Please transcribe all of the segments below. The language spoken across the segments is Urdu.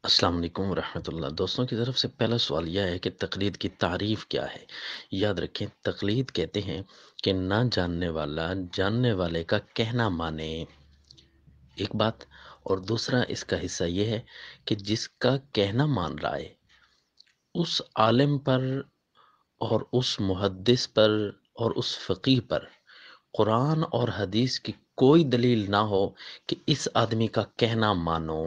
السلام علیکم ورحمۃ اللہ۔ دوستوں کی طرف سے پہلا سوال یہ ہے کہ تقلید کی تعریف کیا ہے؟ یاد رکھیں، تقلید کہتے ہیں کہ نہ جاننے والا جاننے والے کا کہنا مانے، ایک بات، اور دوسرا اس کا حصہ یہ ہے کہ جس کا کہنا مان رہا ہے اس عالم پر اور اس محدث پر اور اس فقیہ پر قرآن اور حدیث کی کوئی دلیل نہ ہو کہ اس آدمی کا کہنا مانو،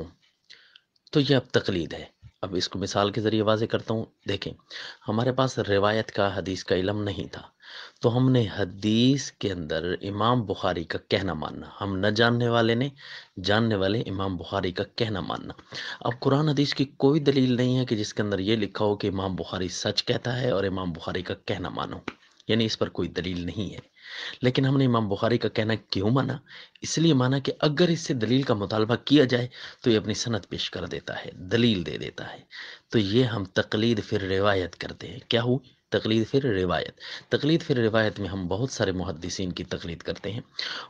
تو یہ اب تقلید ہے۔ اب اس کو مثال کے ذریعے واضح کرتا ہوں۔ دیکھیں، ہمارے پاس روایت کا حدیث کا علم نہیں تھا، تو ہم نے حدیث کے اندر امام بخاری کا کہنا ماننا، ہم نہ جاننے والے نے جاننے والے امام بخاری کا کہنا ماننا۔ اب قرآن حدیث کی کوئی دلیل نہیں ہے کہ جس کے اندر یہ لکھا ہو کہ امام بخاری سچ کہتا ہے اور امام بخاری کا کہنا مانو، یعنی اس پر کوئی دلیل نہیں ہے۔ لیکن ہم نے امام بخاری کا کہنا کیوں مانا؟ اس لیے مانا کہ اگر اس سے دلیل کا مطالبہ کیا جائے تو یہ اپنی سند پیش کر دیتا ہے، دلیل دے دیتا ہے، تو یہ ہم تقلید پھر روایت کرتے ہیں۔ کیا ہو؟ تقلید پھر روایت۔ تقلید پھر روایت میں ہم بہت سارے محدثین کی تقلید کرتے ہیں،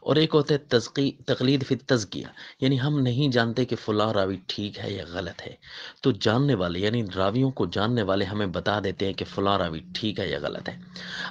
اور ایک ہوتا ہے تقلید پھر تزکیہ، یعنی ہم نہیں جانتے کہ فلاں راوی ٹھیک ہے یا غلط ہے، تو جاننے والے یعنی راویوں کو جاننے والے ہمیں بتا دیتے ہیں کہ فلاں راوی ٹھیک ہے یا غلط ہے۔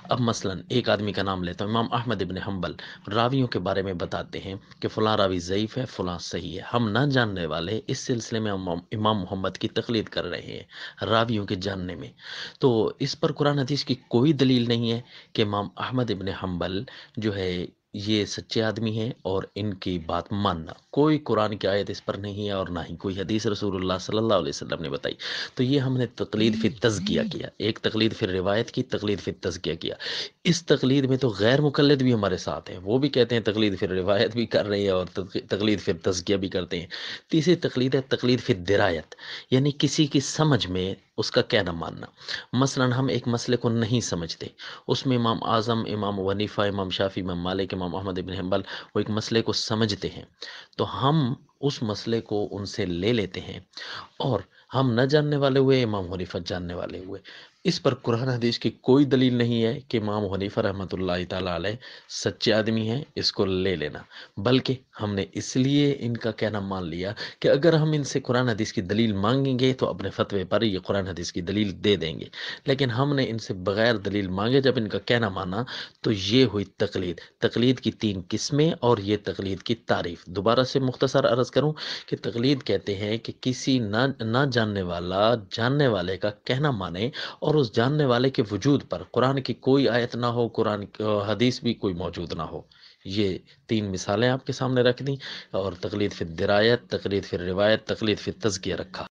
اب مثلا ایک آدمی کا نام لیتا ہوں، امام احمد ابن حنبل، راویوں کے بارے میں بتاتے ہیں کہ فلاں راوی ضعیف ہے، فلاں صحیح ہے۔ ہم نہ جاننے والے اس سلسلے میں امام محمد کی تقلید کر رہے ہیں راویوں کے جاننے میں، تو اس پر قرآن حدیث کی کوئی دلیل نہیں ہے کہ امام احمد ابن حنبل جو ہے یہ سچے آدمی ہیں اور ان کی بات ماننا، کوئی قرآن کی آیت اس پر نہیں ہے اور نہ ہی کوئی حدیث رسول اللہ صلی اللہ علیہ وسلم نے بتائی۔ تو یہ ہم نے تقلید فی تزکیہ کیا، ایک تقلید پھر روایت کی، تقلید فی تزکیہ کیا۔ اس تقلید میں تو غیر مقلد بھی ہمارے ساتھ ہیں، وہ بھی کہتے ہیں تقلید پھر روایت بھی کر رہے ہیں اور تقلید پھر تزکیہ بھی کرتے ہیں۔ تیسری تقلید ہے تقلید فی درایت، یعنی کسی کی سمجھ میں اس کا کہنا ماننا۔ مثلا ہم ایک مسئلے کو نہیں سمجھتے، اس میں امام اعظم، امام ابو حنیفہ، امام شافعی، امام مالک، امام احمد ابن حنبل وہ ایک مسئلے کو سمجھتے ہیں، تو ہم اس مسئلے کو ان سے لے لیتے ہیں، اور ہم نہ جاننے والے ہوئے، امام حنیفہ جاننے والے ہوئے۔ اس پر قرآن حدیث کی کوئی دلیل نہیں ہے کہ امام حنیفہ رحمۃ اللہ تعالیٰ علیہ سچے آدمی ہیں، اس کو لے لینا، بلکہ ہم نے اس لیے ان کا کہنا مان لیا کہ اگر ہم ان سے قرآن حدیث کی دلیل مانگیں گے تو اپنے فتوے پر یہ قرآن حدیث کی دلیل دے دیں گے، لیکن ہم نے ان سے بغیر دلیل مانگے جب ان کا کہنا مانا، تو یہ ہوئی تقلید۔ تقلید کی تین قسمیں اور یہ تقلید کی تعریف دوبارہ سے مختصر عرض کروں کہ تقلید کہتے ہیں کہ کسی نہ جاننے والا جاننے والے کا کہنا مانے، اور اس جاننے والے کے وجود پر قرآن کی کوئی آیت نہ ہو، قرآن حدیث بھی کوئی موجود نہ ہو۔ یہ تین مثالیں آپ کے سامنے رکھ دیں، اور تقلید فی الدرایت، تقلید فی الروایت، تقلید فی التزکیہ رکھا۔